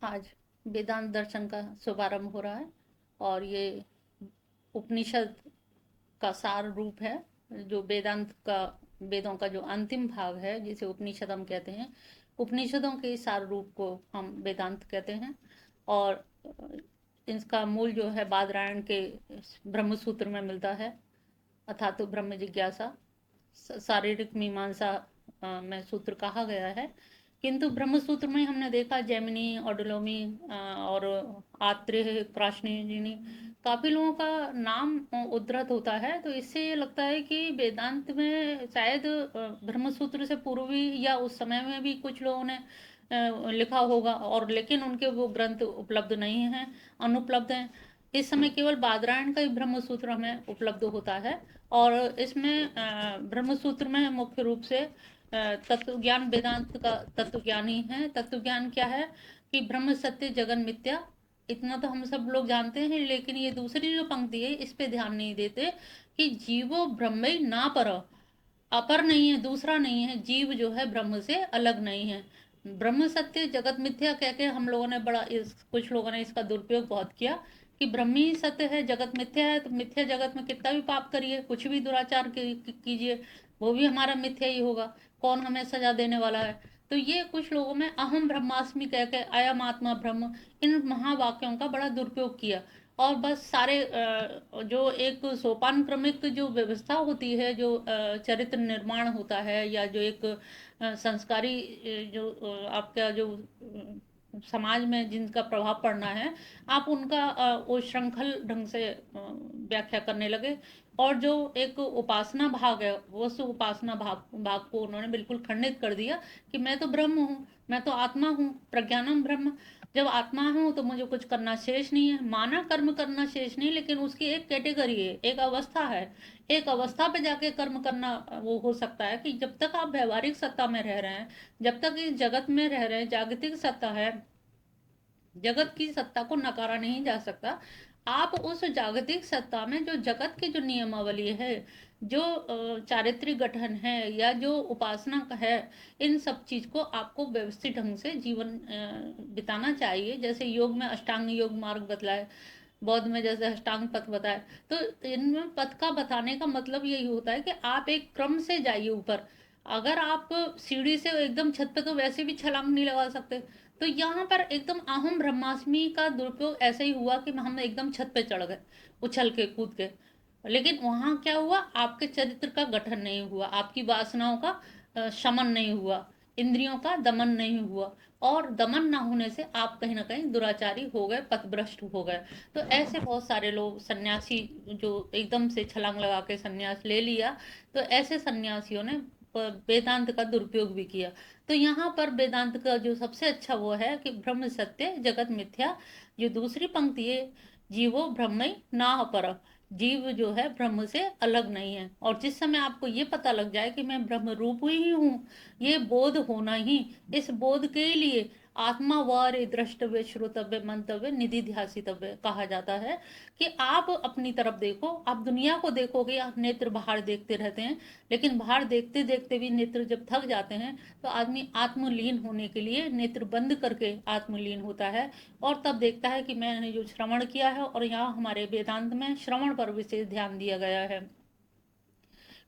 आज वेदांत दर्शन का शुभारंभ हो रहा है और ये उपनिषद का सार रूप है। जो वेदांत का वेदों का जो अंतिम भाग है जिसे उपनिषद हम कहते हैं, उपनिषदों के सार रूप को हम वेदांत कहते हैं। और इसका मूल जो है बादरायण के ब्रह्म सूत्र में मिलता है, अथा तो ब्रह्म जिज्ञासा। शारीरिक मीमांसा में सूत्र कहा गया है, किंतु ब्रह्म सूत्र में हमने देखा जैमिनी, ऑडोलोमी और आत्रेय, कृष्णजिनी, काफी लोगों का नाम उद्धृत होता है। तो इससे ये लगता है कि वेदांत में शायद ब्रह्म सूत्र से पूर्व भी या उस समय में भी कुछ लोगों ने लिखा होगा, और लेकिन उनके वो ग्रंथ उपलब्ध नहीं हैं, अनुपलब्ध हैं। इस समय केवल बादरायण का ही ब्रह्म सूत्र हमें उपलब्ध होता है। और इसमें ब्रह्म सूत्र में मुख्य रूप से तत्व ज्ञान, वेदांत का तत्व ज्ञान ही है। तत्व ज्ञान क्या है कि ब्रह्म सत्य जगन मिथ्या, इतना तो हम सब लोग जानते हैं, लेकिन ये दूसरी जो पंक्ति है इस पे ध्यान नहीं देते कि जीवो ब्रह्म ना पर, अपर नहीं है, दूसरा नहीं है। जीव जो है ब्रह्म से अलग नहीं है। ब्रह्म सत्य जगत मिथ्या कह के हम लोगों ने कुछ लोगों ने इसका दुरुपयोग बहुत किया कि ब्रह्म ही सत्य है, जगत मिथ्या है। तो मिथ्या जगत में कितना भी पाप करिए, कुछ भी दुराचार कीजिए, वो भी हमारा मिथ्या ही होगा। कौन हमें सजा देने वाला है? तो ये कुछ लोगों में अहम ब्रह्मास्मि कह के, अयम आत्मा ब्रह्म, इन महावाक्यों का बड़ा दुरुपयोग किया। और बस सारे जो एक सोपान क्रमिक जो व्यवस्था होती है, जो चरित्र निर्माण होता है, या जो एक संस्कारी जो आपका जो समाज में जिनका प्रभाव पड़ना है, आप उनका वो श्रृंखल ढंग से व्याख्या करने लगे। और जो एक उपासना भाग है, उस उपासना भाग को उन्होंने बिल्कुल खंडित कर दिया कि मैं तो ब्रह्म हूँ, मैं तो आत्मा हूँ, प्रज्ञानम ब्रह्म। जब आत्मा हूँ तो मुझे कुछ करना शेष नहीं है, माना कर्म करना शेष नहीं, लेकिन उसकी एक कैटेगरी है, एक अवस्था है। एक अवस्था पे जाके कर्म करना वो हो सकता है कि जब तक आप व्यवहारिक सत्ता में रह रहे हैं, जब तक इस जगत में रह रहे हैं, जागतिक सत्ता है, जगत की सत्ता को नकारा नहीं जा सकता। आप उस जागतिक सत्ता में जो जगत की जो नियमावली है, जो चारित्रिक गठन है, या जो उपासना का है, इन सब चीज को आपको व्यवस्थित ढंग से जीवन बिताना चाहिए। जैसे योग में अष्टांग योग मार्ग बतलाए, बौद्ध में जैसे अष्टांग पथ बताए, तो इनमें पथ का बताने का मतलब यही होता है कि आप एक क्रम से जाइए ऊपर। अगर आप सीढ़ी से एकदम छत पे, तो वैसे भी छलांग नहीं लगा सकते। तो यहाँ पर एकदम अहम ब्रह्मास्मि का दुरुपयोग ऐसे ही हुआ कि हम एकदम छत पे चढ़ गए, उछल के कूद के। लेकिन वहां क्या हुआ, आपके चरित्र का गठन नहीं हुआ, आपकी वासनाओं का शमन नहीं हुआ, इंद्रियों का दमन नहीं हुआ। और दमन ना होने से आप कहीं ना कहीं दुराचारी हो गए, पथभ्रष्ट हो गए। तो ऐसे बहुत सारे लोग सन्यासी जो एकदम से छलांग लगा के सन्यास ले लिया, तो ऐसे सन्यासियों ने वेदांत का दुरुपयोग भी किया। तो यहाँ पर वेदांत का जो सबसे अच्छा वो है कि ब्रह्म सत्य जगत मिथ्या। जो दूसरी पंक्ति है, जीवो ब्रह्म ना पर, जीव जो है ब्रह्म से अलग नहीं है। और जिस समय आपको ये पता लग जाए कि मैं ब्रह्म रूप ही हूँ, ये बोध होना ही, इस बोध के लिए आत्मा वारे द्रष्टव्य, श्रोतव्य, मंतव्य, निधि ध्यासितव्य कहा जाता है। कि आप अपनी तरफ देखो, आप दुनिया को देखोगे, आप नेत्र बाहर देखते रहते हैं, लेकिन बाहर देखते देखते भी नेत्र जब थक जाते हैं, तो आदमी आत्मलीन होने के लिए नेत्र बंद करके आत्मलीन होता है। और तब देखता है कि मैंने जो श्रवण किया है, और यहाँ हमारे वेदांत में श्रवण पर विशेष ध्यान दिया गया है।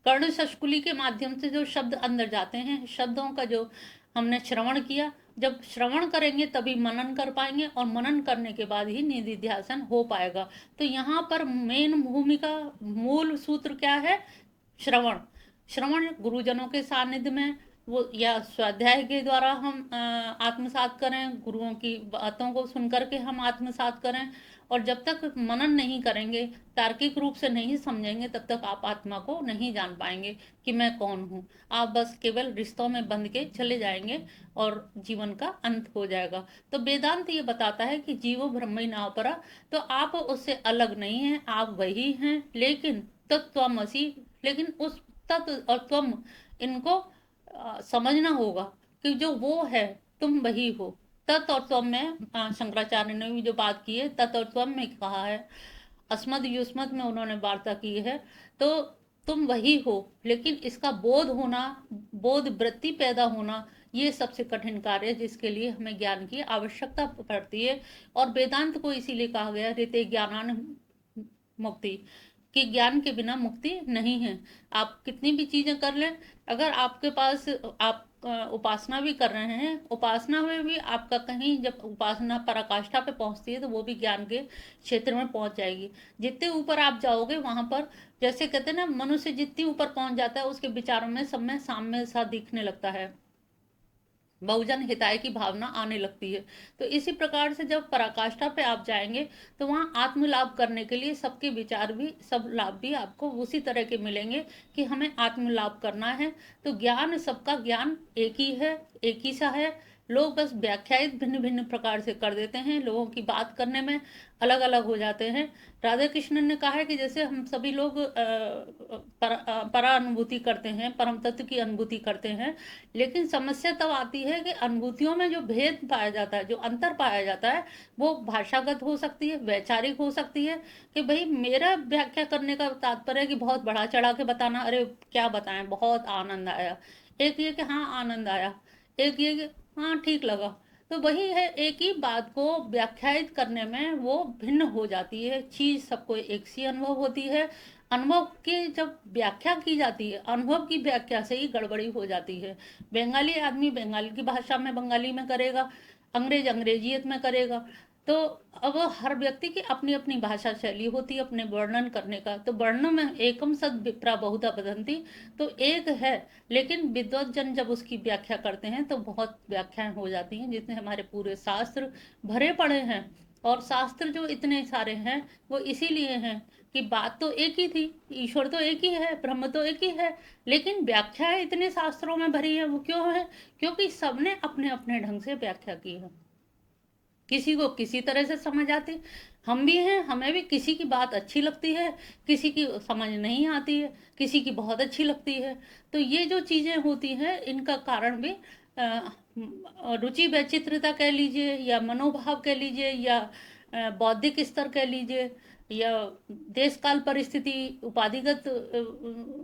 कर्ण शस्कुली के माध्यम से जो शब्द अंदर जाते हैं, शब्दों का जो हमने श्रवण किया, जब श्रवण करेंगे तभी मनन कर पाएंगे, और मनन करने के बाद ही निधिध्यासन हो पाएगा। तो यहाँ पर मेन भूमिका, मूल सूत्र क्या है? श्रवण। श्रवण गुरुजनों के सानिध्य में, वो या स्वाध्याय के द्वारा हम आत्मसात करें, गुरुओं की बातों को सुनकर के हम आत्मसात करें। और जब तक मनन नहीं करेंगे, तार्किक रूप से नहीं समझेंगे, तब तक आप आत्मा को नहीं जान पाएंगे कि मैं कौन हूँ। आप बस केवल रिश्तों में बंध के चले जाएंगे और जीवन का अंत हो जाएगा। तो वेदांत ये बताता है कि जीवो ब्रह्म नाव परा। तो आप उससे अलग नहीं हैं, आप वही हैं, लेकिन तत्वमसि, लेकिन उस तत्व और त्वम, इनको समझना होगा कि जो वो है, तुम वही हो। तत् और त्वम में शंकराचार्य ने भी जो बात की है, तत् और त्वम में कहा है, अस्मद युष्मद में उन्होंने वार्ता की है। तो तुम वही हो, लेकिन इसका बोध होना, बोध वृत्ति पैदा होना, ये सबसे कठिन कार्य है जिसके लिए हमें ज्ञान की आवश्यकता पड़ती है। और वेदांत को इसीलिए कहा गया ऋते ज्ञानान मुक्ति, कि ज्ञान के बिना मुक्ति नहीं है। आप कितनी भी चीजें कर लें, अगर आपके पास आप उपासना भी कर रहे हैं, उपासना में भी आपका कहीं जब उपासना पराकाष्ठा पे पहुंचती है तो वो भी ज्ञान के क्षेत्र में पहुंच जाएगी। जितने ऊपर आप जाओगे वहां पर, जैसे कहते हैं ना, मनुष्य जितनी ऊपर पहुंच जाता है उसके विचारों में सब में साम्य सा दिखने लगता है, बहुजन हिताय की भावना आने लगती है। तो इसी प्रकार से जब पराकाष्ठा पे आप जाएंगे तो वहां आत्मलाभ करने के लिए सबके विचार भी, सब लाभ भी आपको उसी तरह के मिलेंगे कि हमें आत्मलाभ करना है। तो ज्ञान, सबका ज्ञान एक ही है, एक ही सा है। लोग बस व्याख्यायित भिन्न भिन्न प्रकार से कर देते हैं, लोगों की बात करने में अलग अलग हो जाते हैं। राधा कृष्णन ने कहा है कि जैसे हम सभी लोग परा अनुभूति करते हैं, परम तत्व की अनुभूति करते हैं, लेकिन समस्या तब आती है कि अनुभूतियों में जो भेद पाया जाता है, जो अंतर पाया जाता है, वो भाषागत हो सकती है, वैचारिक हो सकती है। कि भाई मेरा व्याख्या करने का तात्पर्य है कि बहुत बढ़ा चढ़ा के बताना, अरे क्या बताएं, बहुत आनंद आया। एक ये कि हाँ आनंद आया, एक ये कि हाँ ठीक लगा। तो वही है, एक ही बात को व्याख्यायित करने में वो भिन्न हो जाती है, चीज सबको एक सी अनुभव होती है। अनुभव की जब व्याख्या की जाती है, अनुभव की व्याख्या से ही गड़बड़ी हो जाती है। बंगाली आदमी बंगाली की भाषा में बंगाली में करेगा, अंग्रेज अंग्रेजियत में करेगा। तो अब हर व्यक्ति की अपनी अपनी भाषा शैली होती है अपने वर्णन करने का। तो वर्ण में एकम सद विप्रा बहुधा वदंती, तो एक है, लेकिन विद्वत जन जब उसकी व्याख्या करते हैं तो बहुत व्याख्याएं हो जाती हैं, जिसमें हमारे पूरे शास्त्र भरे पड़े हैं। और शास्त्र जो इतने सारे हैं वो इसीलिए हैं कि बात तो एक ही थी, ईश्वर तो एक ही है, ब्रह्म तो एक ही है, लेकिन व्याख्याएं इतने शास्त्रों में भरी है। वो क्यों है? क्योंकि सबने अपने अपने ढंग से व्याख्या की है। किसी को किसी तरह से समझ आती, हम भी हैं, हमें भी किसी की बात अच्छी लगती है, किसी की समझ नहीं आती है, किसी की बहुत अच्छी लगती है। तो ये जो चीजें होती हैं इनका कारण भी रुचि वैचित्रता कह लीजिए, या मनोभाव कह लीजिए, या बौद्धिक स्तर कह लीजिए, या देश काल परिस्थिति, उपाधिगत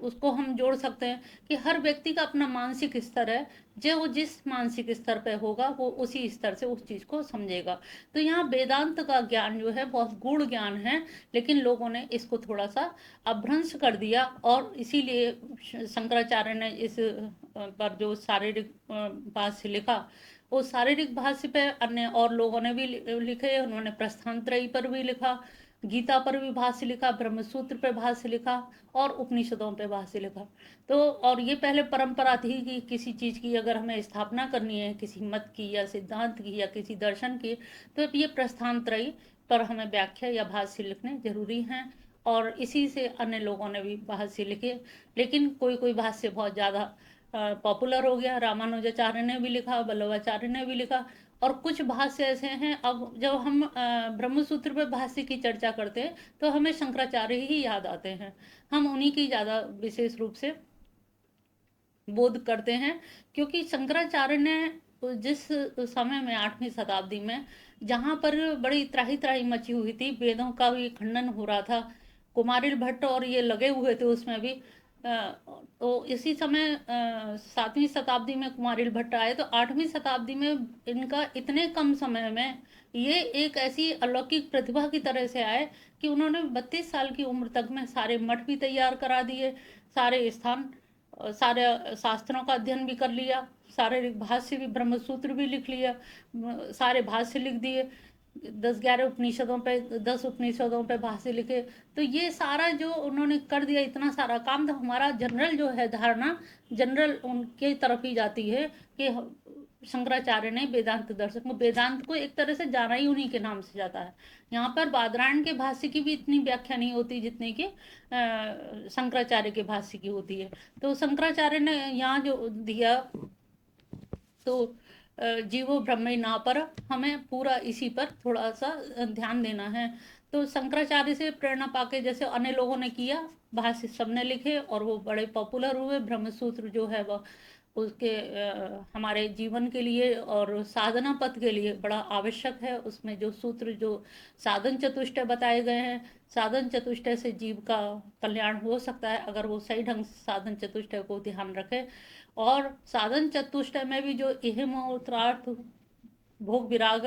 उसको हम जोड़ सकते हैं कि हर व्यक्ति का अपना मानसिक स्तर है। जो वो जिस मानसिक स्तर पे होगा वो उसी स्तर से उस चीज को समझेगा। तो यहाँ वेदांत का ज्ञान जो है बहुत गूढ़ ज्ञान है, लेकिन लोगों ने इसको थोड़ा सा अभ्रंश कर दिया, और इसीलिए शंकराचार्य ने इस पर जो शारीरिक भाष्य लिखा, वो शारीरिक भाष्य पे अन्य और लोगों ने भी लिखे। उन्होंने प्रस्थानत्रयी पर भी लिखा, गीता पर भी भाष्य लिखा, ब्रह्मसूत्र पे भाष्य लिखा, और उपनिषदों पे भाष्य लिखा। तो और ये पहले परंपरा थी कि किसी चीज की अगर हमें स्थापना करनी है, किसी मत की या सिद्धांत की या किसी दर्शन की, तो ये प्रस्थानत्रयी पर हमें व्याख्या या भाष्य लिखने जरूरी हैं। और इसी से अन्य लोगों ने भी भाष्य लिखे, लेकिन कोई कोई भाष्य बहुत ज्यादा पॉपुलर हो गया। रामानुजाचार्य ने भी लिखा, वल्लभाचार्य ने भी लिखा, और कुछ भाष्य ऐसे हैं। अब जब हम ब्रह्मसूत्र पे भाष्य की चर्चा करते हैं तो हमें शंकराचार्य ही याद आते हैं, हम उन्हीं की ज्यादा विशेष रूप से बोध करते हैं। क्योंकि शंकराचार्य ने जिस समय में 8वीं शताब्दी में जहाँ पर बड़ी त्राही त्राही मची हुई थी, वेदों का भी खंडन हो रहा था, कुमारिल भट्ट और ये लगे हुए थे उसमें भी। तो इसी समय 7वीं शताब्दी में कुमारिल भट्ट आए, तो 8वीं शताब्दी में इनका इतने कम समय में ये एक ऐसी अलौकिक प्रतिभा की तरह से आए कि उन्होंने 32 साल की उम्र तक में सारे मठ भी तैयार करा दिए, सारे स्थान, सारे शास्त्रों का अध्ययन भी कर लिया, सारे भाष्य भी, ब्रह्मसूत्र भी लिख लिया, सारे भाष्य लिख दिए, 10-11 उपनिषदों पे, 10 उपनिषदों पे भाष्य लिखे। तो ये सारा जो उन्होंने कर दिया, इतना सारा काम, तो हमारा जनरल जो है धारणा, जनरल उनके तरफ ही जाती है कि शंकराचार्य ने वेदांत दर्शन को, वेदांत को एक तरह से जाना ही उन्हीं के नाम से जाता है। यहाँ पर बादरायण के भाष्य की भी इतनी व्याख्या नहीं होती जितनी कि शंकराचार्य के भाष्य की होती है। तो शंकराचार्य ने यहाँ जो दिया, तो जीवो ब्रह्मे ना पर, हमें पूरा इसी पर थोड़ा सा ध्यान देना है। तो शंकराचार्य से प्रेरणा पाके जैसे अन्य लोगों ने किया, भाष्य सबने लिखे और वो बड़े पॉपुलर हुए। ब्रह्मसूत्र जो है वह उसके हमारे जीवन के लिए और साधना पथ के लिए बड़ा आवश्यक है। उसमें जो सूत्र, जो साधन चतुष्टय बताए गए हैं, साधन चतुष्टय से जीव का कल्याण हो सकता है अगर वो सही ढंग से साधन चतुष्टय को ध्यान रखे। और साधन चतुष्टय में भी जो इहम उत्तरार्थ भोग विराग,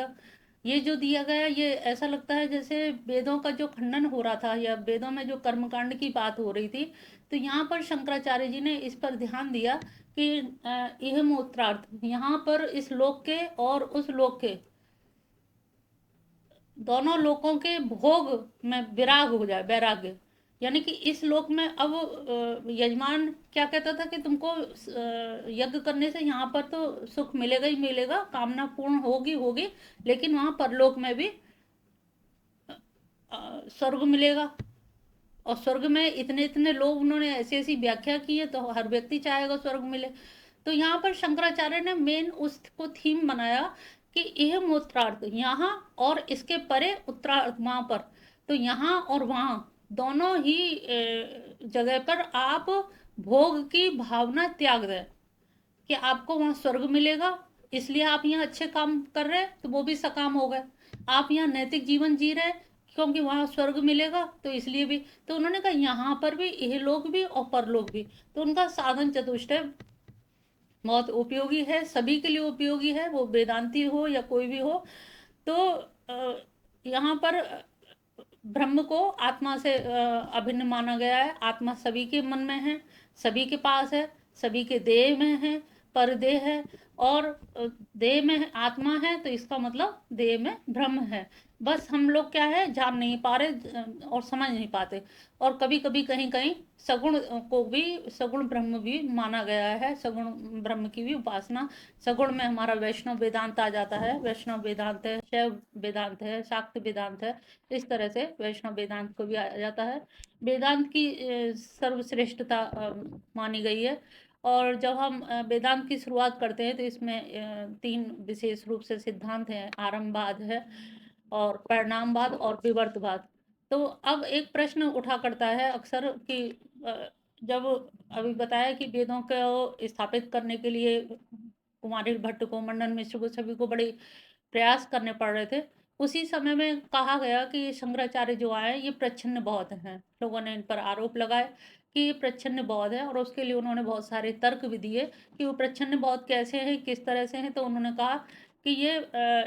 ये जो दिया गया, ये ऐसा लगता है जैसे वेदों का जो खंडन हो रहा था या वेदों में जो कर्मकांड की बात हो रही थी। तो यहाँ पर शंकराचार्य जी ने इस पर ध्यान दिया कि इहम उत्तरार्थ, यहाँ पर इस लोक के और उस लोक के दोनों लोकों के भोग में विराग हो जाए, वैराग्य। यानी कि इस लोक में अब यजमान क्या कहता था कि तुमको यज्ञ करने से यहाँ पर तो सुख मिलेगा ही मिलेगा, कामना पूर्ण होगी होगी, लेकिन वहाँ परलोक में भी स्वर्ग मिलेगा। और स्वर्ग में इतने इतने लोग, उन्होंने ऐसी ऐसी व्याख्या की है, तो हर व्यक्ति चाहेगा स्वर्ग मिले। तो यहाँ पर शंकराचार्य ने मेन उसको थीम बनाया कि यह उत्तरार्थ यहाँ और इसके परे उत्तरार्थ वहाँ पर। तो यहाँ और वहाँ दोनों ही जगह पर आप भोग की भावना त्याग दें कि आपको वहाँ स्वर्ग मिलेगा, इसलिए आप यहाँ अच्छे काम कर रहे हैं तो वो भी सकाम हो गए। आप यहाँ नैतिक जीवन जी रहे हैं क्योंकि वहाँ स्वर्ग मिलेगा, तो इसलिए भी। तो उन्होंने कहा यहाँ पर भी, यह लोग भी और परलोक भी। तो उनका साधन चतुष्टय बहुत उपयोगी है, सभी के लिए उपयोगी है, वो वेदांती हो या कोई भी हो। तो यहाँ पर ब्रह्म को आत्मा से अभिन्न माना गया है। आत्मा सभी के मन में है, सभी के पास है, सभी के देह में है, पर देह है। और देह में आत्मा है तो इसका मतलब देह में ब्रह्म है। बस हम लोग क्या है, जान नहीं पा रहे और समझ नहीं पाते। और कभी कभी कहीं कहीं सगुण को भी, सगुण ब्रह्म भी माना गया है, सगुण ब्रह्म की भी उपासना। सगुण में हमारा वैष्णव वेदांत आ जाता है, वैष्णव वेदांत है, शैव वेदांत है, शाक्त वेदांत है। इस तरह से वैष्णव वेदांत को भी आ जाता है। वेदांत की सर्वश्रेष्ठता मानी गई है। और जब हम वेदांत की शुरुआत करते हैं तो इसमें तीन विशेष रूप से सिद्धांत हैं, आरंभवाद है और परिणामवाद और विवर्तवाद। तो अब एक प्रश्न उठा करता है अक्सर कि जब अभी बताया कि वेदों को स्थापित करने के लिए कुमारिल भट्ट को, मंडन मिश्र को, सभी को बड़े प्रयास करने पड़ रहे थे। उसी समय में कहा गया कि शंकराचार्य जो आए ये प्रच्छन्न बौद्ध हैं। लोगों ने इन पर आरोप लगाए कि ये प्रच्छन्न बौद्ध है, और उसके लिए उन्होंने बहुत सारे तर्क भी दिए कि वो प्रच्छन्न बौद्ध कैसे हैं, किस तरह से हैं। तो उन्होंने कहा कि ये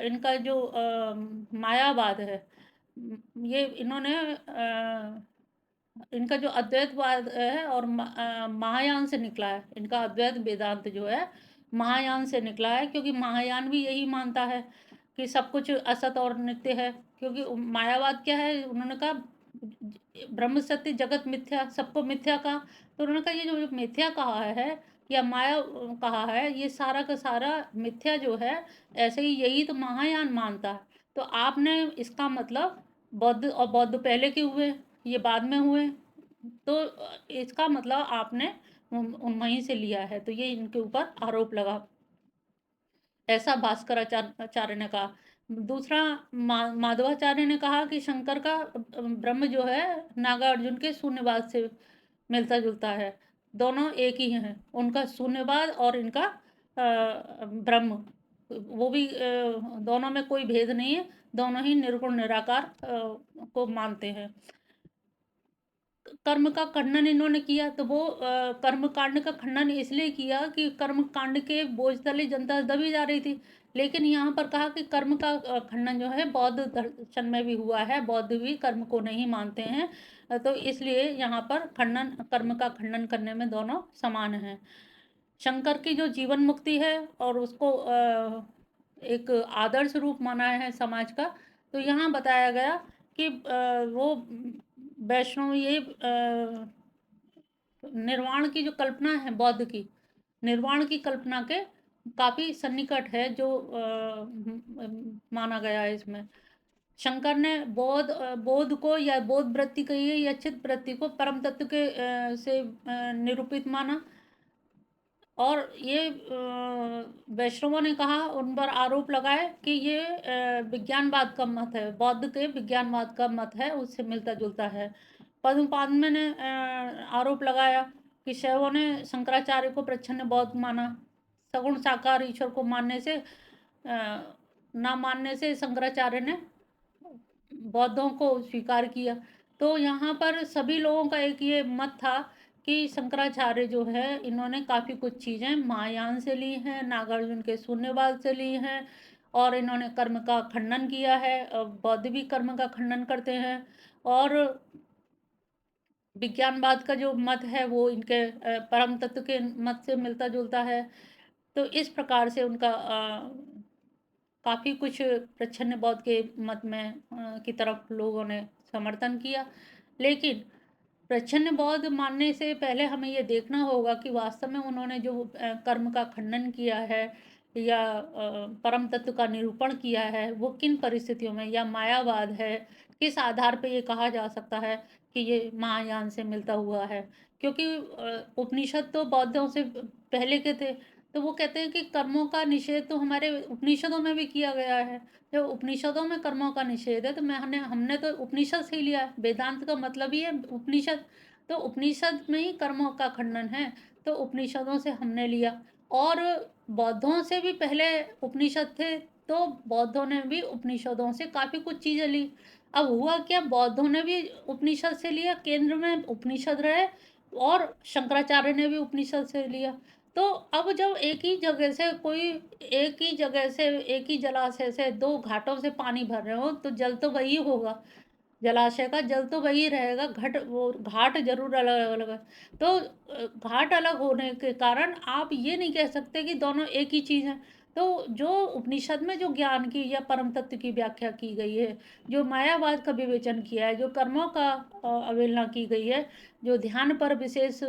इनका जो मायावाद है, ये इन्होंने इनका जो अद्वैतवाद है और महायान से निकला है। इनका अद्वैत वेदांत जो है महायान से निकला है, क्योंकि महायान भी यही मानता है कि सब कुछ असत और नित्य है। क्योंकि मायावाद क्या है, उन्होंने कहा ब्रह्म सत्य जगत मिथ्या, सबको मिथ्या कहा। तो उन्होंने कहा ये जो मिथ्या कहा है या माया कहा है, ये सारा का सारा मिथ्या जो है, ऐसे ही यही तो महायान मानता है। तो आपने इसका मतलब बौद्ध, और बौद्ध पहले के हुए, ये बाद में हुए, तो इसका मतलब आपने वहीं से लिया है। तो ये इनके ऊपर आरोप लगा, ऐसा भास्कराचार्य ने कहा। दूसरा माधवाचार्य ने कहा कि शंकर का ब्रह्म जो है नागार्जुन के शून्यवाद से मिलता जुलता है, दोनों एक ही हैं। उनका शून्यवाद और इनका ब्रह्म, वो भी दोनों में कोई भेद नहीं है, दोनों ही निर्गुण निराकार को मानते हैं। कर्म का खंडन इन्होंने किया, तो वो कर्म कांड का खंडन इसलिए किया कि कर्म कांड के बोझ तले जनता दबी जा रही थी। लेकिन यहाँ पर कहा कि कर्म का खंडन जो है बौद्ध दर्शन में भी हुआ है, बौद्ध भी कर्म को नहीं मानते हैं। तो इसलिए यहाँ पर खंडन, कर्म का खंडन करने में दोनों समान हैं। शंकर की जो जीवन मुक्ति है और उसको एक आदर्श रूप माना है समाज का। तो यहाँ बताया गया कि वो वैष्णव, ये निर्वाण की जो कल्पना है बौद्ध की, निर्वाण की कल्पना के काफी सन्निकट है जो माना गया है इसमें। शंकर ने बोध को या बोध वृत्ति कहिए या चित्त वृत्ति को परम तत्व के से निरूपित माना। और ये वैष्णवों ने कहा, उन पर आरोप लगाए कि ये विज्ञानवाद का मत है, बौद्ध के विज्ञानवाद का मत है, उससे मिलता जुलता है। पद्मपाद ने आरोप लगाया कि शैवों ने शंकराचार्य को प्रच्छन्न बौद्ध माना, सगुण साकार ईश्वर को मानने से ना मानने से शंकराचार्य ने बौद्धों को स्वीकार किया। तो यहाँ पर सभी लोगों का एक ये मत था कि शंकराचार्य जो है इन्होंने काफ़ी कुछ चीज़ें महायान से ली हैं, नागार्जुन के शून्यवाद से ली हैं, और इन्होंने कर्म का खंडन किया है। बौद्ध भी कर्म का खंडन करते हैं, और विज्ञानवाद का जो मत है वो इनके परम तत्व के मत से मिलता जुलता है। तो इस प्रकार से उनका काफ़ी कुछ प्रच्छन्न बौद्ध के मत में की तरफ लोगों ने समर्थन किया। लेकिन प्रच्छन्न बौद्ध मानने से पहले हमें ये देखना होगा कि वास्तव में उन्होंने जो कर्म का खंडन किया है या परम तत्व का निरूपण किया है वो किन परिस्थितियों में, या मायावाद है, किस आधार पे ये कहा जा सकता है कि ये महायान से मिलता हुआ है। क्योंकि उपनिषद तो बौद्धों से पहले के थे, तो वो कहते हैं कि कर्मों का निषेध तो हमारे उपनिषदों में भी किया गया है। जब उपनिषदों में कर्मों का निषेध है तो हमने तो उपनिषद से ही लिया है। वेदांत का मतलब ही है उपनिषद, तो उपनिषद में ही कर्मों का खंडन है, तो उपनिषदों से हमने लिया। और बौद्धों से भी पहले उपनिषद थे, तो बौद्धों ने भी उपनिषदों से काफ़ी कुछ चीज़ें ली। अब हुआ क्या, बौद्धों ने भी उपनिषद से लिया, केंद्र में उपनिषद रहे, और शंकराचार्य ने भी उपनिषद से लिया। तो अब जब एक ही जगह से कोई, एक ही जगह से, एक ही जलाशय से दो घाटों से पानी भर रहे हो, तो जल तो वही होगा, जलाशय का जल तो वही रहेगा, वो घाट जरूर अलग अलग है। तो घाट अलग होने के कारण आप ये नहीं कह सकते कि दोनों एक ही चीज़ है। तो जो उपनिषद में जो ज्ञान की या परम तत्व की व्याख्या की गई है, जो मायावाद का विवेचन किया है, जो कर्मों का अवहेलना की गई है, जो ध्यान पर विशेष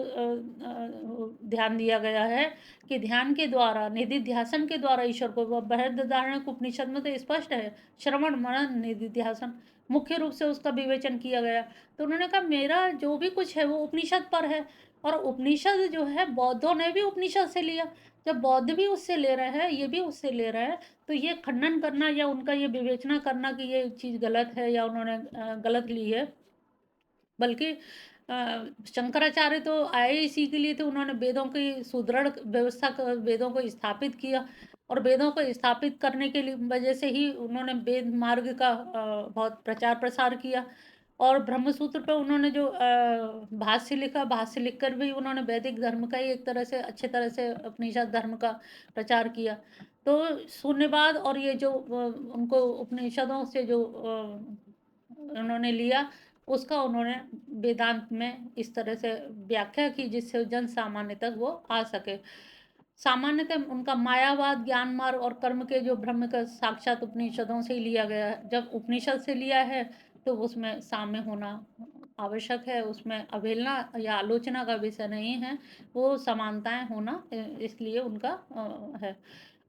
ध्यान दिया गया है कि ध्यान के द्वारा, निधिध्यासन के द्वारा ईश्वर को, बृहदारण्यक उपनिषद में तो स्पष्ट है, श्रवण मनन निधिध्यासन मुख्य रूप से उसका विवेचन किया गया। तो उन्होंने कहा मेरा जो भी कुछ है वो उपनिषद पर है, और उपनिषद जो है बौद्धों ने भी उपनिषद से लिया। जब बौद्ध भी उससे ले रहे हैं, ये भी उससे ले रहे हैं, तो ये खंडन करना या उनका ये विवेचना करना कि ये चीज़ गलत है या उन्होंने गलत ली है, बल्कि शंकराचार्य तो आए इसी के लिए थे। उन्होंने वेदों की सुदृढ़ व्यवस्था वेदों को स्थापित किया, और वेदों को स्थापित करने के लिए वजह से ही उन्होंने वेद मार्ग का बहुत प्रचार प्रसार किया। और ब्रह्मसूत्र पर उन्होंने जो भाष्य लिखा, भाष्य लिखकर भी उन्होंने वैदिक धर्म का ही एक तरह से अच्छे तरह से उपनिषद धर्म का प्रचार किया। तो शून्यवाद और ये जो उनको उपनिषदों से जो उन्होंने लिया, उसका उन्होंने वेदांत में इस तरह से व्याख्या की जिससे जन सामान्य तक वो आ सके। सामान्यतः उनका मायावाद, ज्ञान मार्ग और कर्म के जो ब्रह्म का साक्षात उपनिषदों से ही लिया गया है। जब उपनिषद से लिया है तो उसमें साम्य होना आवश्यक है, उसमें अवहेलना या आलोचना का विषय नहीं है, वो समानताएं होना इसलिए उनका है।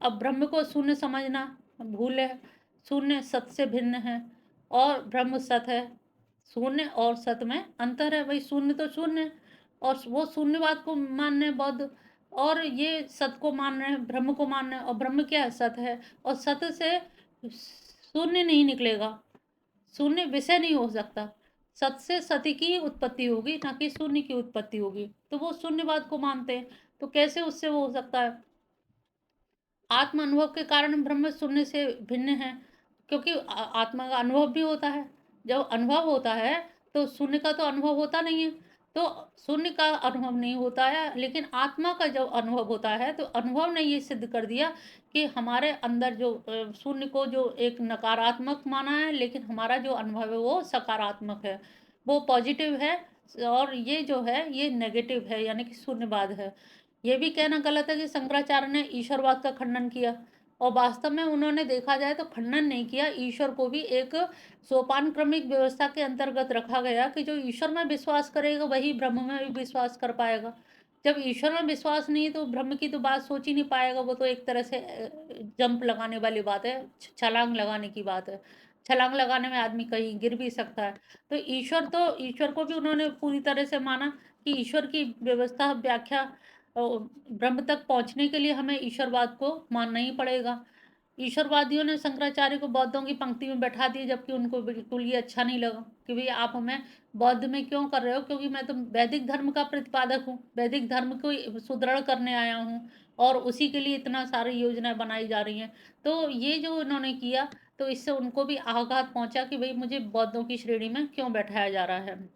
अब ब्रह्म को शून्य समझना भूल है। शून्य सत से भिन्न है, और ब्रह्म सत है। शून्य और सत में अंतर है। भाई शून्य तो शून्य है, और वो शून्यवाद को मान रहे हैं बौद्ध, और ये सत को मान रहे हैं, ब्रह्म को मान रहे हैं। और ब्रह्म क्या है? सत है, और सत से शून्य नहीं निकलेगा, शून्य विषय नहीं हो सकता। सत से सत्य की उत्पत्ति होगी, ना कि शून्य की उत्पत्ति होगी। तो वो शून्यवाद को मानते हैं, तो कैसे उससे वो हो सकता है? आत्म अनुभव के कारण ब्रह्म शून्य से भिन्न है, क्योंकि आत्मा का अनुभव भी होता है। जब अनुभव होता है तो शून्य का तो अनुभव होता नहीं है, तो शून्य का अनुभव नहीं होता है। लेकिन आत्मा का जब अनुभव होता है तो अनुभव ने ये सिद्ध कर दिया कि हमारे अंदर जो शून्य को जो एक नकारात्मक माना है, लेकिन हमारा जो अनुभव है वो सकारात्मक है, वो पॉजिटिव है, और ये जो है ये नेगेटिव है, यानी कि शून्यवाद है। ये भी कहना गलत है कि शंकराचार्य ने ईश्वरवाद का खंडन किया, और वास्तव में उन्होंने देखा जाए तो खंडन नहीं किया। ईश्वर को भी एक सोपान क्रमिक व्यवस्था के अंतर्गत रखा गया कि जो ईश्वर में विश्वास करेगा वही ब्रह्म में भी विश्वास कर पाएगा। जब ईश्वर में विश्वास नहीं है तो ब्रह्म की तो बात सोच ही नहीं पाएगा। वो तो एक तरह से जंप लगाने वाली बात है, छलांग लगाने की बात है। छलांग लगाने में आदमी कहीं गिर भी सकता है। तो ईश्वर को भी उन्होंने पूरी तरह से माना कि ईश्वर की व्यवस्था व्याख्या ब्रह्म तक पहुंचने के लिए हमें ईश्वरवाद को मानना ही पड़ेगा। ईश्वरवादियों ने शंकराचार्य को बौद्धों की पंक्ति में बैठा दिया, जबकि उनको बिल्कुल ये अच्छा नहीं लगा कि भई आप हमें बौद्ध में क्यों कर रहे हो? क्योंकि मैं तो वैदिक धर्म का प्रतिपादक हूँ, वैदिक धर्म को सुदृढ़ करने आया हूँ और उसी के लिए इतना सारी योजनाएँ बनाई जा रही हैं। तो ये जो इन्होंने किया, तो इससे उनको भी आघात पहुँचा कि भई मुझे बौद्धों की श्रेणी में क्यों बैठाया जा रहा है।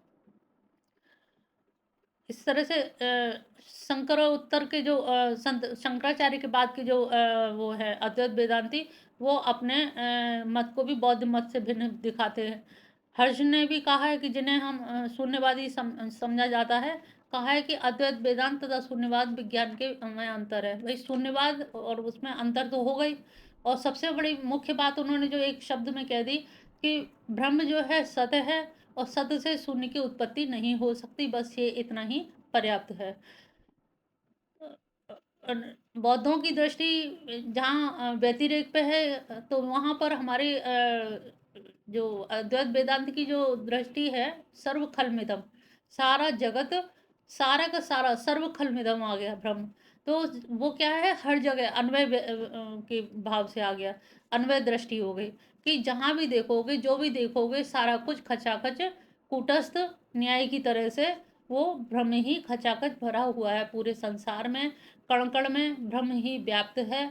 इस तरह से शंकरोत्तर के जो संत शंकराचार्य के बाद के जो वो है अद्वैत वेदांती, वो अपने मत को भी बौद्ध मत से भिन्न दिखाते हैं। हर्ष ने भी कहा है कि जिन्हें हम शून्यवादी समझा जाता है, कहा है कि अद्वैत वेदांत तथा शून्यवाद विज्ञान के में अंतर है। भाई शून्यवाद और उसमें अंतर तो हो गई, और सबसे बड़ी मुख्य बात उन्होंने जो एक शब्द में कह दी कि ब्रह्म जो है सत है और सत से शून्य की उत्पत्ति नहीं हो सकती, बस ये इतना ही पर्याप्त है। बौद्धों की दृष्टि जहाँ व्यतिरेक पे है, तो वहाँ पर हमारे जो अद्वैत वेदांत की जो दृष्टि है, सर्व खलमिदम, सारा जगत, सारा का सारा सर्व खलमिदम आ गया ब्रह्म। तो वो क्या है, हर जगह अन्वय के भाव से आ गया, अन्वय दृष्टि हो गई कि जहाँ भी देखोगे, जो भी देखोगे, सारा कुछ खचाखच कूटस्थ न्याय की तरह से वो ब्रह्म ही खचाखच भरा हुआ है पूरे संसार में। कण-कण में ब्रह्म ही व्याप्त है,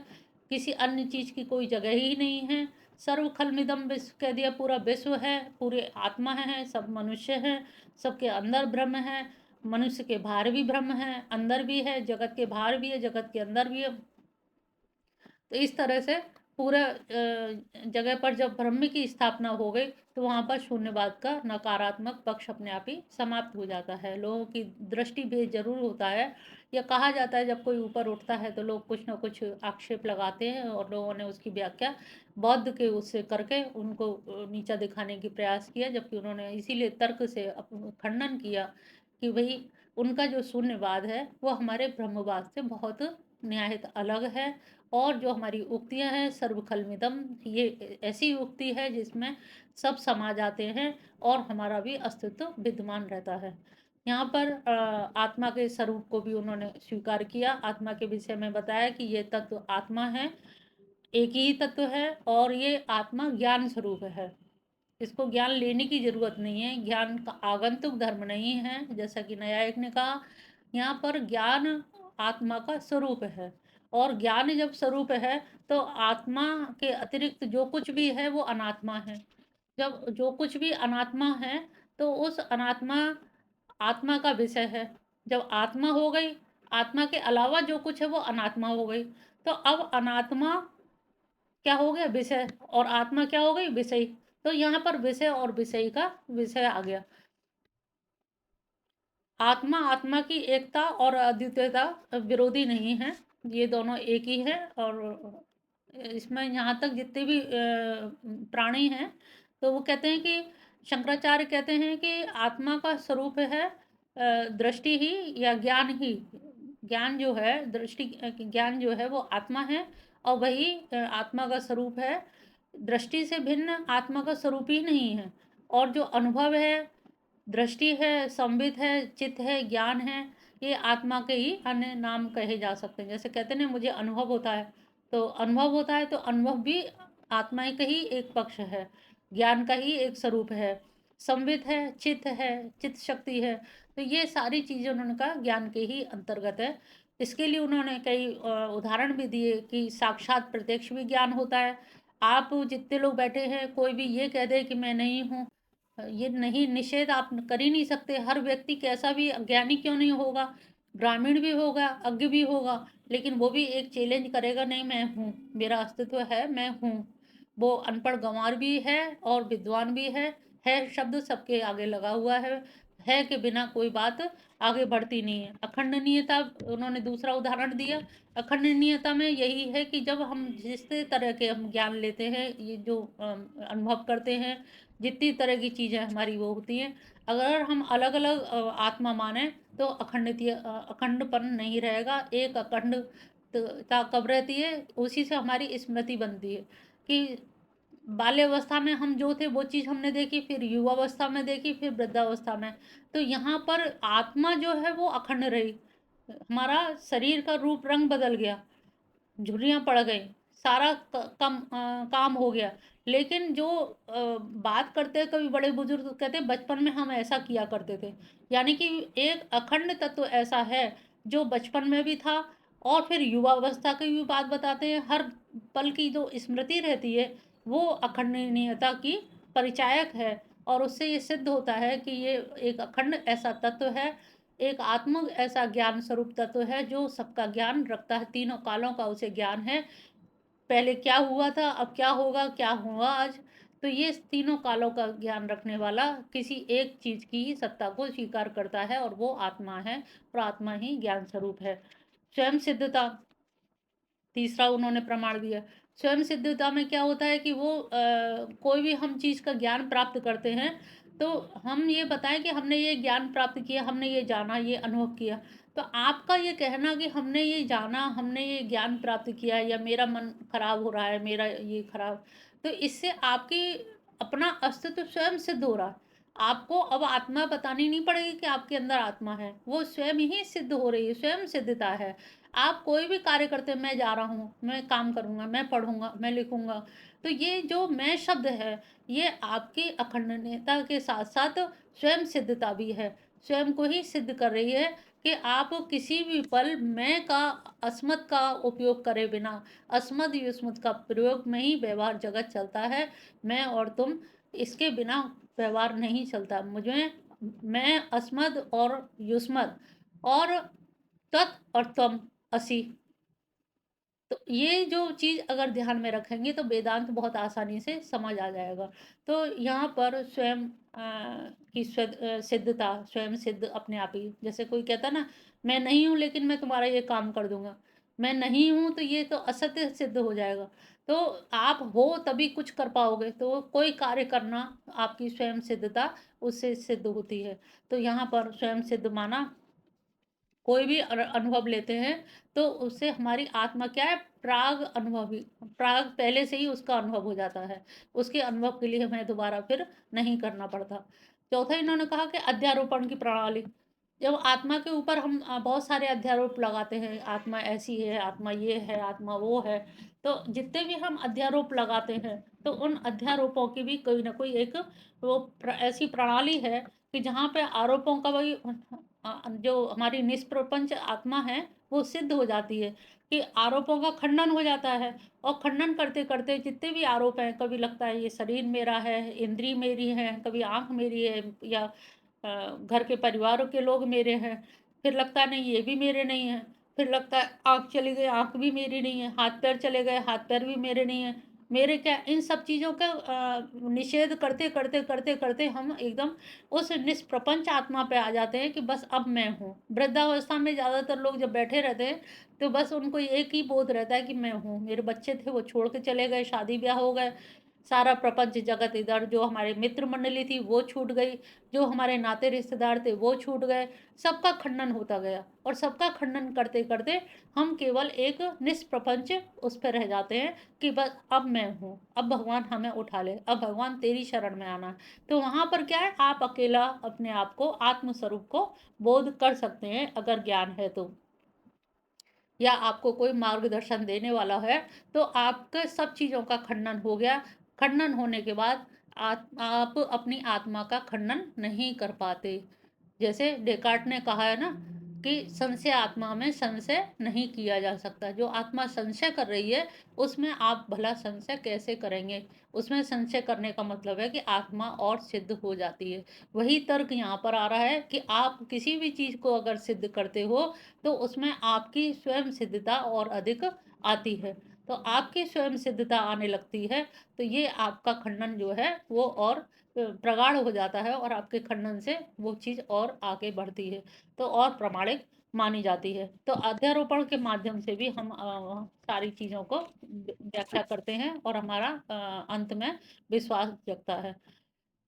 किसी अन्य चीज़ की कोई जगह ही नहीं है। सर्व खलमिदम विश्व कह दिया, पूरा विश्व है, पूरे आत्मा है, सब मनुष्य हैं, सबके अंदर ब्रह्म है, मनुष्य के बाहर भी ब्रह्म है, अंदर भी है, जगत के बाहर भी है, जगत के अंदर भी है। तो इस तरह से पूरा जगह पर जब ब्रह्म की स्थापना हो गई, तो वहाँ पर शून्यवाद का नकारात्मक पक्ष अपने आप ही समाप्त हो जाता है। लोगों की दृष्टि भेद ज़रूर होता है, या कहा जाता है जब कोई ऊपर उठता है तो लोग कुछ ना कुछ आक्षेप लगाते हैं, और लोगों ने उसकी व्याख्या बौद्ध के उससे करके उनको नीचा दिखाने की प्रयास किया, जबकि उन्होंने इसीलिए तर्क से खंडन किया कि भई उनका जो शून्यवाद है वो हमारे ब्रह्मवाद से बहुत निहायत अलग है। और जो हमारी उक्तियाँ हैं सर्वखलमिदम, ये ऐसी उक्ति है जिसमें सब समा जाते हैं और हमारा भी अस्तित्व विद्यमान रहता है। यहाँ पर आत्मा के स्वरूप को भी उन्होंने स्वीकार किया, आत्मा के विषय में बताया कि ये तत्व आत्मा है, एक ही तत्व है, और ये आत्मा ज्ञान स्वरूप है। इसको ज्ञान लेने की ज़रूरत नहीं है, ज्ञान का आगंतुक धर्म नहीं है, जैसा कि न्यायिक ने कहा। यहाँ पर ज्ञान आत्मा का स्वरूप है, और ज्ञान जब स्वरूप है तो आत्मा के अतिरिक्त जो कुछ भी है वो अनात्मा है। जब जो कुछ भी अनात्मा है, तो उस अनात्मा आत्मा का विषय है। जब आत्मा हो गई, आत्मा के अलावा जो कुछ है वो अनात्मा हो गई। तो अब अनात्मा क्या हो गया, विषय, और आत्मा क्या हो गई, विषय। तो यहाँ पर विषय और विषय का विषय आ गया। आत्मा आत्मा की एकता और अद्वितीयता विरोधी नहीं है, ये दोनों एक ही है। और इसमें यहाँ तक जितने भी प्राणी हैं, तो वो कहते हैं कि शंकराचार्य कहते हैं कि आत्मा का स्वरूप है दृष्टि ही या ज्ञान ही। ज्ञान जो है, दृष्टि ज्ञान जो है वो आत्मा है, और वही आत्मा का स्वरूप है। दृष्टि से भिन्न आत्मा का स्वरूप ही नहीं है। और जो अनुभव है, दृष्टि है, संवित है, चित्त है, ज्ञान है, ये आत्मा के ही अन्य नाम कहे जा सकते हैं। जैसे कहते हैं ना, मुझे अनुभव होता है, तो अनुभव होता है, तो अनुभव भी आत्मा का ही एक पक्ष है, ज्ञान का ही एक स्वरूप है। संवित है, चित्त शक्ति है। तो ये सारी चीज़ें उन्होंने कहा ज्ञान के ही अंतर्गत है। इसके लिए उन्होंने कई उदाहरण भी दिए कि साक्षात प्रत्यक्ष भी ज्ञान होता है। आप जितने लोग बैठे हैं, कोई भी ये कह दे कि मैं नहीं हूँ, ये नहीं, निषेध आप कर ही नहीं सकते। हर व्यक्ति कैसा भी अज्ञानी क्यों नहीं होगा, ग्रामीण भी होगा, अज्ञ भी होगा, लेकिन वो भी एक चैलेंज करेगा, नहीं मैं हूँ, मेरा अस्तित्व है, मैं हूँ। वो अनपढ़ गंवार भी है और विद्वान भी है शब्द सबके आगे लगा हुआ है के बिना कोई बात आगे बढ़ती नहीं है। अखंडनीयता उन्होंने दूसरा उदाहरण दिया। अखंडनीयता में यही है कि जब हम जिस तरह के हम ज्ञान लेते हैं, ये जो अनुभव करते हैं, जितनी तरह की चीज़ें हमारी वो होती हैं, अगर हम अलग अलग आत्मा माने, तो अखंडपन नहीं रहेगा। एक अखंडता कब रहती है, उसी से हमारी स्मृति बनती है कि बाल्यावस्था में हम जो थे वो चीज़ हमने देखी, फिर युवावस्था में देखी, फिर वृद्धावस्था में। तो यहाँ पर आत्मा जो है वो अखंड रही, हमारा शरीर का रूप रंग बदल गया, झुर्रियाँ पड़ गई, सारा काम हो गया। लेकिन जो बात करते हैं कभी बड़े बुजुर्ग कहते हैं बचपन में हम ऐसा किया करते थे। यानी कि एक अखंड तत्व ऐसा है जो बचपन में भी था और फिर युवावस्था की भी बात बताते हैं। हर पल की जो स्मृति रहती है वो अखंडनीयता की परिचायक है और उससे ये सिद्ध होता है कि ये एक अखंड ऐसा तत्व है, एक आत्म ऐसा ज्ञान स्वरूप तत्व है जो सबका ज्ञान रखता है, तीनों कालों का उसे ज्ञान है। पहले क्या हुआ था, अब क्या होगा, क्या हुआ आज। तो ये तीनों कालों का ज्ञान रखने वाला किसी एक चीज़ की ही सत्ता को स्वीकार करता है और वो आत्मा है और आत्मा ही ज्ञान स्वरूप है। स्वयं सिद्धता तीसरा उन्होंने प्रमाण दिया। स्वयं सिद्धता में क्या होता है कि वो कोई भी हम चीज़ का ज्ञान प्राप्त करते हैं, तो हम ये बताएँ कि हमने ये ज्ञान प्राप्त किया, हमने ये जाना, ये अनुभव किया। तो आपका ये कहना कि हमने ये जाना, हमने ये ज्ञान प्राप्त किया या मेरा मन खराब हो रहा है, मेरा ये खराब, तो इससे आपकी अपना अस्तित्व स्वयं सिद्ध हो रहा है। आपको अब आत्मा बतानी नहीं पड़ेगी कि आपके अंदर आत्मा है, वो स्वयं ही सिद्ध हो रही है, स्वयं सिद्धता है। आप कोई भी कार्य करते हैं, मैं जा रहा हूँ, मैं काम करूँगा, मैं पढ़ूँगा, मैं लिखूँगा, तो ये जो मैं शब्द है, ये आपकी अखंडनीयता के साथ-साथ स्वयं सिद्धता भी है। स्वयं को ही सिद्ध कर रही है कि आप किसी भी पल मैं का अस्मत् का उपयोग करे बिना, अस्मद् युष्मद् का प्रयोग में ही व्यवहार जगत चलता है। मैं और तुम, इसके बिना व्यवहार नहीं चलता। मैं अस्मद् और युष्मद् और तत् और त्वम् असी। तो ये जो चीज़ अगर ध्यान में रखेंगे तो वेदांत बहुत आसानी से समझ आ जाएगा। तो यहाँ पर स्वयं की सिद्धता, स्वयं सिद्ध अपने आप ही, जैसे कोई कहता ना, मैं नहीं हूँ लेकिन मैं तुम्हारा ये काम कर दूँगा। मैं नहीं हूँ तो ये तो असत्य सिद्ध हो जाएगा। तो आप हो तभी कुछ कर पाओगे, तो कोई कार्य करना आपकी स्वयं सिद्धता उससे सिद्ध होती है। तो यहाँ पर स्वयं सिद्ध माना, कोई भी अनुभव लेते हैं तो उससे हमारी आत्मा क्या है, प्राग अनुभवी, प्राग पहले से ही उसका अनुभव हो जाता है, उसके अनुभव के लिए हमें दोबारा फिर नहीं करना पड़ता। चौथा इन्होंने कहा कि अध्यारोपण की प्रणाली। जब आत्मा के ऊपर हम बहुत सारे अध्यारोप लगाते हैं, आत्मा ऐसी है, आत्मा ये है, आत्मा वो है, तो जितने भी हम अध्यारोप लगाते हैं तो उन अध्यारोपों की भी कोई ना कोई एक ऐसी प्रणाली है कि जहाँ पे आरोपों का वही जो हमारी निष्प्रपंच आत्मा है वो सिद्ध हो जाती है कि आरोपों का खंडन हो जाता है। और खंडन करते करते जितने भी आरोप हैं, कभी लगता है ये शरीर मेरा है, इंद्री मेरी है, कभी आंख मेरी है, या घर के परिवार के लोग मेरे हैं, फिर लगता है नहीं ये भी मेरे नहीं है, फिर लगता है आंख चली गई, आंख भी मेरी नहीं है, हाथ पैर चले गए, हाथ पैर भी मेरे नहीं है, मेरे क्या, इन सब चीज़ों का निषेध करते करते करते करते हम एकदम उस निष्प्रपंच आत्मा पे आ जाते हैं कि बस अब मैं हूँ। वृद्धावस्था में ज़्यादातर लोग जब बैठे रहते हैं तो बस उनको एक ही बोध रहता है कि मैं हूँ, मेरे बच्चे थे वो छोड़ के चले गए, शादी ब्याह हो गए, सारा प्रपंच जगत इधर, जो हमारे मित्र मंडली थी वो छूट गई, जो हमारे नाते रिश्तेदार थे वो छूट गए, सबका खंडन होता गया और सबका खंडन करते करते हम केवल एक निष्प्रपंच उस पर रह जाते हैं कि बस अब मैं हूँ, अब भगवान हमें उठा ले, अब भगवान तेरी शरण में आना। तो वहाँ पर क्या है, आप अकेला अपने आप को, आत्मस्वरूप को बोध कर सकते हैं अगर ज्ञान है तो, या आपको कोई मार्गदर्शन देने वाला है, तो आपके सब चीज़ों का खंडन हो गया। खंडन होने के बाद आप अपनी आत्मा का खंडन नहीं कर पाते। जैसे डेकार्ट ने कहा है ना कि संशय आत्मा में संशय नहीं किया जा सकता। जो आत्मा संशय कर रही है उसमें आप भला संशय कैसे करेंगे। उसमें संशय करने का मतलब है कि आत्मा और सिद्ध हो जाती है। वही तर्क यहाँ पर आ रहा है कि आप किसी भी चीज़ को अगर सिद्ध करते हो तो उसमें आपकी स्वयं सिद्धता और अधिक आती है। तो आपकी स्वयं सिद्धता आने लगती है तो ये आपका खंडन जो है वो और प्रगाढ़ हो जाता है और आपके खंडन से वो चीज़ और आगे बढ़ती है, तो और प्रमाणिक मानी जाती है। तो अध्यारोपण के माध्यम से भी हम सारी चीज़ों को व्याख्या करते हैं और हमारा अंत में विश्वास जगता है।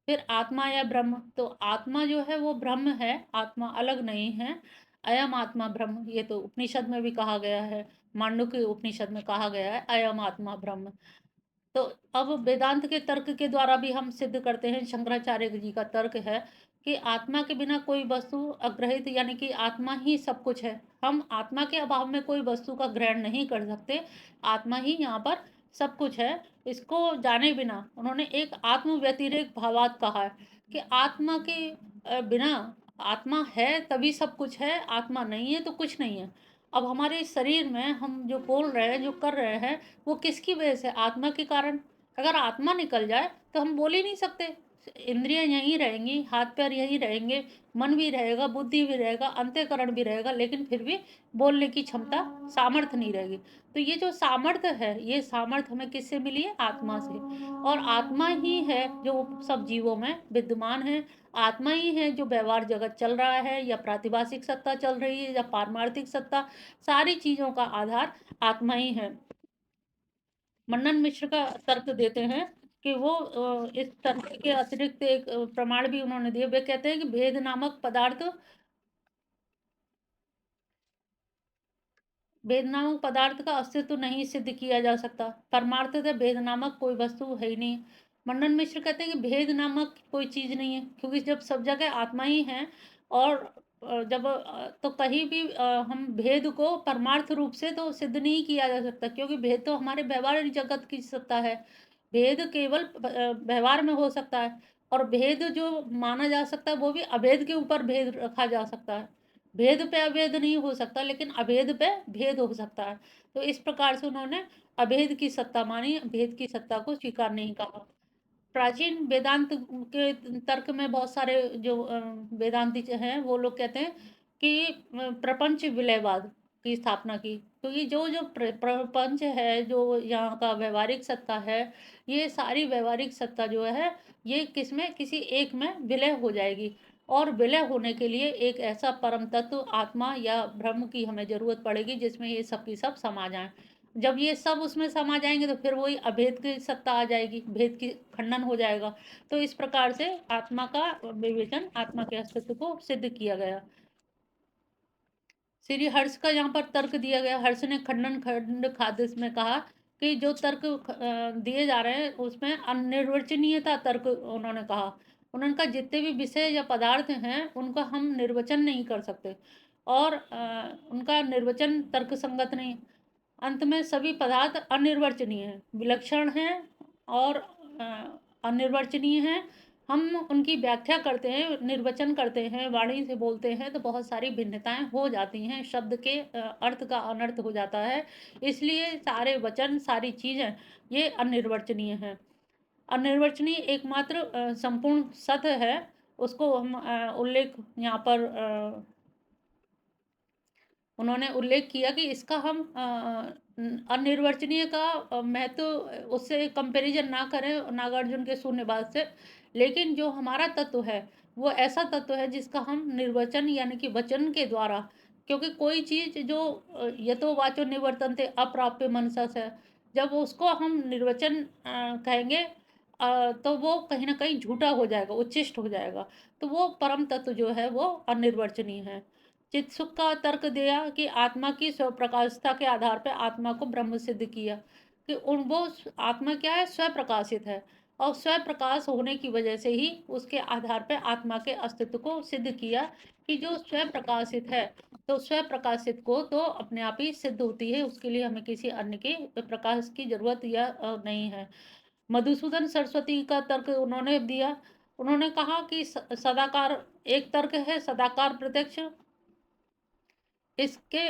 फिर आत्मा या ब्रह्म, तो आत्मा जो है वो ब्रह्म है, आत्मा अलग नहीं है। अयम आत्मा ब्रह्म, ये तो उपनिषद में भी कहा गया है, मांडुक्य उपनिषद में कहा गया है अयम आत्मा ब्रह्म। तो अब वेदांत के तर्क के द्वारा भी हम सिद्ध करते हैं, शंकराचार्य जी का तर्क है कि आत्मा के बिना कोई वस्तु अग्रहित, यानी कि आत्मा ही सब कुछ है। हम आत्मा के अभाव में कोई वस्तु का ग्रहण नहीं कर सकते। आत्मा ही यहाँ पर सब कुछ है। इसको जाने बिना उन्होंने एक आत्म व्यतिरेक भावात कहा है कि आत्मा के बिना, आत्मा है तभी सब कुछ है, आत्मा नहीं है तो कुछ नहीं है। अब हमारे शरीर में हम जो बोल रहे हैं, जो कर रहे हैं, वो किसकी वजह से? आत्मा के कारण। अगर आत्मा निकल जाए तो हम बोल ही नहीं सकते। इंद्रियां यहीं रहेंगी, हाथ पैर यहीं रहेंगे, मन भी रहेगा, बुद्धि भी रहेगा, अंतःकरण भी रहेगा, लेकिन फिर भी बोलने की क्षमता, सामर्थ्य नहीं रहेगी। तो ये जो सामर्थ्य है, ये सामर्थ्य हमें किससे मिली है? आत्मा से। और आत्मा ही है जो सब जीवों में विद्यमान है। आत्मा ही है जो व्यवहार जगत चल रहा है, या प्रातिभाषिक सत्ता चल रही है, या पारमार्थिक सत्ता, सारी चीजों का आधार आत्मा ही है। मंडन मिश्र का तर्क देते हैं कि वो इस तर्क के अतिरिक्त एक प्रमाण भी उन्होंने दिए। वे कहते हैं कि भेद नामक पदार्थ का अस्तित्व नहीं सिद्ध किया जा सकता। परमार्थतः भेद नामक कोई वस्तु है ही नहीं। मंडन मिश्र कहते हैं कि भेद नामक कोई चीज नहीं है, क्योंकि जब सब जगह आत्मा ही है, और जब तो कहीं भी हम भेद को परमार्थ रूप से तो सिद्ध नहीं किया जा सकता, क्योंकि भेद तो हमारे व्यवहारिक जगत की सत्ता है। भेद केवल व्यवहार में हो सकता है, और भेद जो माना जा सकता है वो भी अभेद के ऊपर भेद रखा जा सकता है। भेद पे अभेद नहीं हो सकता, लेकिन अभेद पे भेद हो सकता है। तो इस प्रकार से उन्होंने अभेद की सत्ता मानी, भेद की सत्ता को स्वीकार नहीं कहा। प्राचीन वेदांत के तर्क में बहुत सारे जो वेदांती हैं, वो लोग कहते हैं कि प्रपंच विलयवाद की स्थापना की। तो ये जो जो प्रपंच है, जो यहाँ का व्यवहारिक सत्ता है, ये सारी व्यवहारिक सत्ता जो है, ये किसमें, किसी एक में विलय हो जाएगी। और विलय होने के लिए एक ऐसा परम तत्व, आत्मा या ब्रह्म की हमें जरूरत पड़ेगी, जिसमें ये सब की सब समा जाए। जब ये सब उसमें समा जाएंगे तो फिर वही अभेद की सत्ता आ जाएगी, भेद की खंडन हो जाएगा। तो इस प्रकार से आत्मा का विवेचन, आत्मा के अस्तित्व को सिद्ध किया गया। श्री हर्ष का यहाँ पर तर्क दिया गया। हर्ष ने खंडन खंड खादिश में कहा कि जो तर्क दिए जा रहे हैं उसमें अनिर्वचनीयता तर्क उन्होंने कहा। उन्होंने कहा जितने भी विषय या पदार्थ हैं उनका हम निर्वचन नहीं कर सकते, और उनका निर्वचन तर्क संगत नहीं। अंत में सभी पदार्थ अनिर्वचनीय हैं, विलक्षण हैं, और अनिर्वचनीय हैं। हम उनकी व्याख्या करते हैं, निर्वचन करते हैं, वाणी से बोलते हैं, तो बहुत सारी भिन्नताएं हो जाती हैं, शब्द के अर्थ का अनर्थ हो जाता है। इसलिए सारे वचन, सारी चीज़ें ये अनिर्वचनीय हैं। अनिर्वचनीय एकमात्र संपूर्ण सत्य है, उसको हम उल्लेख यहाँ पर उन्होंने उल्लेख किया कि इसका हम अनिर्वचनीय का महत्व उससे कंपैरिजन ना करें नागार्जुन के शून्यवाद से। लेकिन जो हमारा तत्व है वो ऐसा तत्व है जिसका हम निर्वचन यानी कि वचन के द्वारा, क्योंकि कोई चीज जो यतो वाचो निवर्तन्ते अप्राप्य मनसा से, जब उसको हम निर्वचन कहेंगे तो वो कहीं ना कहीं झूठा हो जाएगा, उच्छिष्ट हो जाएगा। तो वो परम तत्व जो है वो अनिर्वचनीय है। चित्सुक का तर्क दिया कि आत्मा की स्वप्रकाशिता के आधार पर आत्मा को ब्रह्म सिद्ध किया, कि उन वो आत्मा क्या है, स्वप्रकाशित है, और स्वप्रकाश होने की वजह से ही उसके आधार पर आत्मा के अस्तित्व को सिद्ध किया कि जो स्वप्रकाशित है, तो स्वप्रकाशित को तो अपने आप ही सिद्ध होती है, उसके लिए हमें किसी अन्य के प्रकाश की जरूरत या नहीं है। मधुसूदन सरस्वती का तर्क उन्होंने दिया। उन्होंने कहा कि सदाकार, एक तर्क है सदाकार प्रत्यक्ष। इसके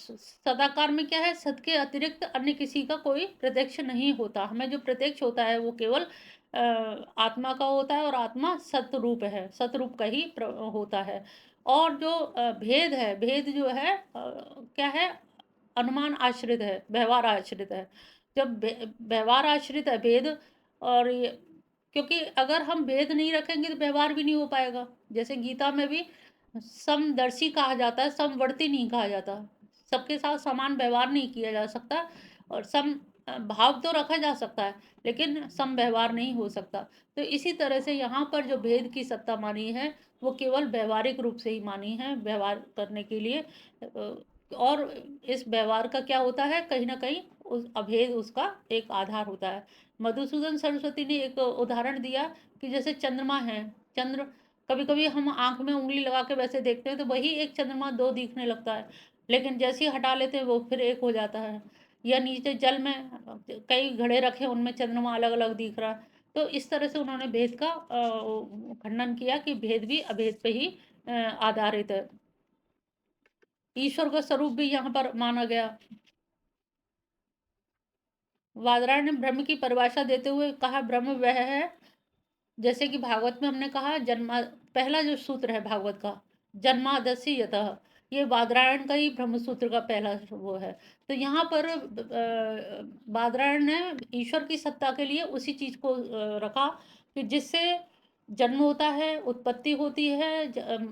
सदाकार में क्या है, सत के अतिरिक्त अन्य किसी का कोई प्रत्यक्ष नहीं होता। हमें जो प्रत्यक्ष होता है वो केवल आत्मा का होता है, और आत्मा सतरूप है, सतरूप का ही होता है। और जो भेद है, भेद जो है क्या है, अनुमान आश्रित है, व्यवहार आश्रित है। जब व्यवहार आश्रित है भेद, और ये, क्योंकि अगर हम भेद नहीं रखेंगे तो व्यवहार भी नहीं हो पाएगा। जैसे गीता में भी समदर्शी कहा जाता है, समवर्ती नहीं कहा जाता। सबके साथ समान व्यवहार नहीं किया जा सकता, और सम भाव तो रखा जा सकता है, लेकिन सम व्यवहार नहीं हो सकता। तो इसी तरह से यहाँ पर जो भेद की सत्ता मानी है वो केवल व्यवहारिक रूप से ही मानी है, व्यवहार करने के लिए। और इस व्यवहार का क्या होता है, कहीं ना कहीं उस अभेद उसका एक आधार होता है। मधुसूदन सरस्वती ने एक उदाहरण दिया कि जैसे चंद्रमा है, चंद्र कभी-कभी हम आँख में उँगली लगा के वैसे देखते हैं तो वही एक चंद्रमा 2 दिखने लगता है, लेकिन जैसे ही हटा लेते हैं वो फिर एक हो जाता है। या नीचे जल में कई घड़े रखे उनमें चंद्रमा अलग-अलग दिख रहा है। तो इस तरह से उन्होंने भेद का खंडन किया कि भेद भी अभेद पे ही आधारित है। ईश्वर का स्वरूप भी यहाँ पर माना गया। वादरायण ने ब्रह्म की परिभाषा देते हुए कहा ब्रह्म वह है, जैसे कि भागवत में हमने कहा जन्मा पहला जो सूत्र है भागवत का, जन्मादस्य यतः, ये बादरायण का ही ब्रह्म सूत्र का पहला वो है। तो यहाँ पर बादरायण ने ईश्वर की सत्ता के लिए उसी चीज को रखा कि जिससे जन्म होता है, उत्पत्ति होती है,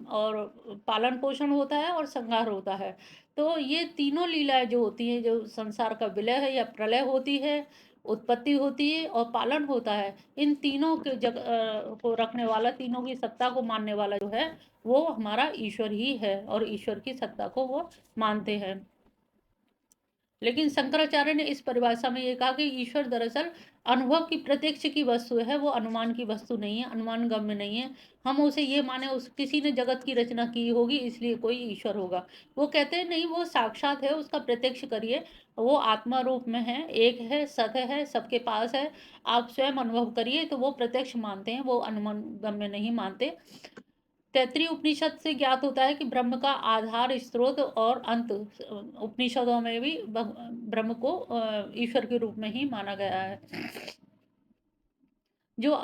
और पालन पोषण होता है और संहार होता है। तो ये तीनों लीलाएं जो होती हैं, जो संसार का विलय है या प्रलय होती है, उत्पत्ति होती है और पालन होता है, इन तीनों के को रखने वाला, तीनों की सत्ता को मानने वाला जो है वो हमारा ईश्वर ही है और ईश्वर की सत्ता को वो मानते हैं। लेकिन शंकराचार्य ने इस परिभाषा में ये कहा कि ईश्वर दरअसल अनुभव की प्रत्यक्ष की वस्तु है, वो अनुमान की वस्तु नहीं है, अनुमान गम्य नहीं है। हम उसे ये माने उस किसी ने जगत की रचना की होगी इसलिए कोई ईश्वर होगा। वो कहते हैं नहीं, वो साक्षात है, उसका प्रत्यक्ष करिए, वो आत्मा रूप में है, एक है, सत्य है, सबके पास है, आप स्वयं अनुभव करिए तो वो प्रत्यक्ष मानते हैं, वो अनुमान गम्य नहीं मानते। तैत्तिरीय उपनिषद से ज्ञात होता है कि ब्रह्म का आधार, स्रोत और अंत उपनिषदों में भी ब्रह्म को ईश्वर के रूप में ही माना गया है। जो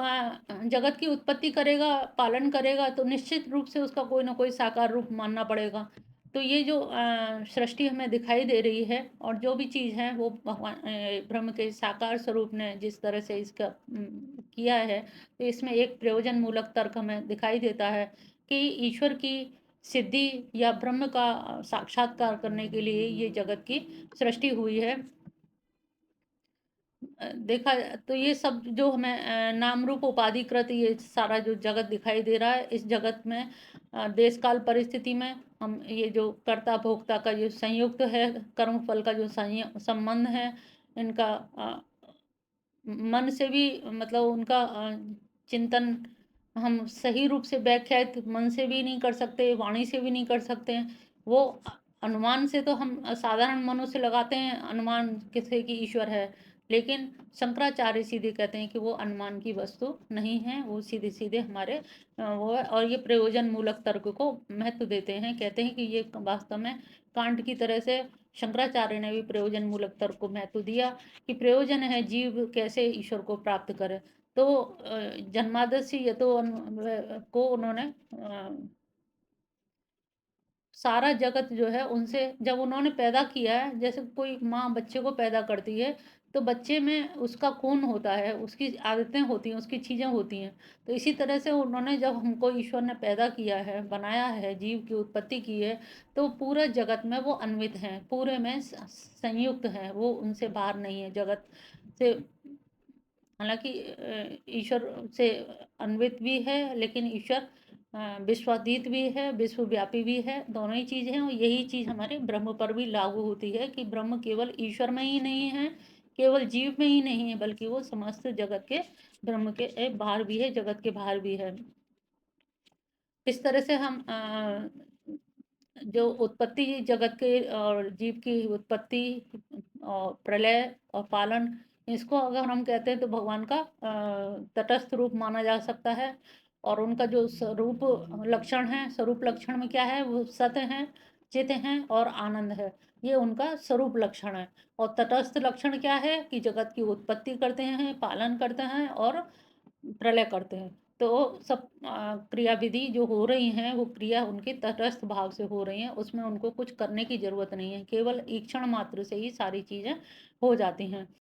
जगत की उत्पत्ति करेगा, पालन करेगा तो निश्चित रूप से उसका कोई ना कोई साकार रूप मानना पड़ेगा। तो ये जो सृष्टि हमें दिखाई दे रही है और जो भी चीज़ है वो भगवान ब्रह्म के साकार स्वरूप ने जिस तरह से इसका किया है, तो इसमें एक प्रयोजन मूलक तर्क हमें दिखाई देता है कि ईश्वर की सिद्धि या ब्रह्म का साक्षात्कार करने के लिए ये जगत की सृष्टि हुई है। देखा तो ये सब जो हमें नाम रूप उपाधिकृत ये सारा जो जगत दिखाई दे रहा है, इस जगत में देश काल परिस्थिति में हम ये जो कर्ता भोक्ता का जो संयुक्त है, कर्म फल का जो संबंध है, इनका मन से भी मतलब उनका चिंतन हम सही रूप से व्याख्यात मन से भी नहीं कर सकते, वाणी से भी नहीं कर सकते हैं। वो अनुमान से तो हम साधारण मनुष्य लगाते हैं अनुमान किसे कि ईश्वर है, लेकिन शंकराचार्य सीधे कहते हैं कि वो अनुमान की वस्तु नहीं है, वो सीधे सीधे हमारे वो है। और ये प्रयोजन मूलक तर्क को महत्व देते हैं, कहते हैं कि ये वास्तव में कांट की तरह से शंकराचार्य ने भी प्रयोजन मूलक तर्क को महत्व दिया कि प्रयोजन है जीव कैसे ईश्वर को प्राप्त करे। तो जन्मादस्य ये तो को उन्होंने सारा जगत जो है उनसे जब उन्होंने पैदा किया है, जैसे कोई माँ बच्चे को पैदा करती है तो बच्चे में उसका खून होता है, उसकी आदतें होती हैं, उसकी चीज़ें होती हैं। तो इसी तरह से उन्होंने जब हमको ईश्वर ने पैदा किया है, बनाया है, जीव की उत्पत्ति की है, तो पूरे जगत में वो अन्वित हैं, पूरे में संयुक्त हैं, वो उनसे बाहर नहीं है जगत से। हालांकि ईश्वर से अन्वित भी है, लेकिन ईश्वर विश्वातीत भी है, विश्वव्यापी भी है, दोनों ही चीज़ हैं। और यही चीज़ हमारे ब्रह्म पर भी लागू होती है कि ब्रह्म केवल ईश्वर में ही नहीं है, केवल जीव में ही नहीं है, बल्कि वो समस्त जगत के ब्रह्म के बाहर भी है, जगत के बाहर भी है। इस तरह से हम जो उत्पत्ति जगत के और जीव की उत्पत्ति और प्रलय और पालन, इसको अगर हम कहते हैं तो भगवान का तटस्थ रूप माना जा सकता है। और उनका जो स्वरूप लक्षण है, स्वरूप लक्षण में क्या है, वो सत्य है, चित हैं और आनंद है, ये उनका स्वरूप लक्षण है। और तटस्थ लक्षण क्या है कि जगत की उत्पत्ति करते हैं, पालन करते हैं और प्रलय करते हैं। तो सब क्रिया विधि जो हो रही हैं वो क्रिया उनके तटस्थ भाव से हो रही हैं, उसमें उनको कुछ करने की ज़रूरत नहीं है, केवल ईक्षण मात्र से ही सारी चीज़ें हो जाती हैं।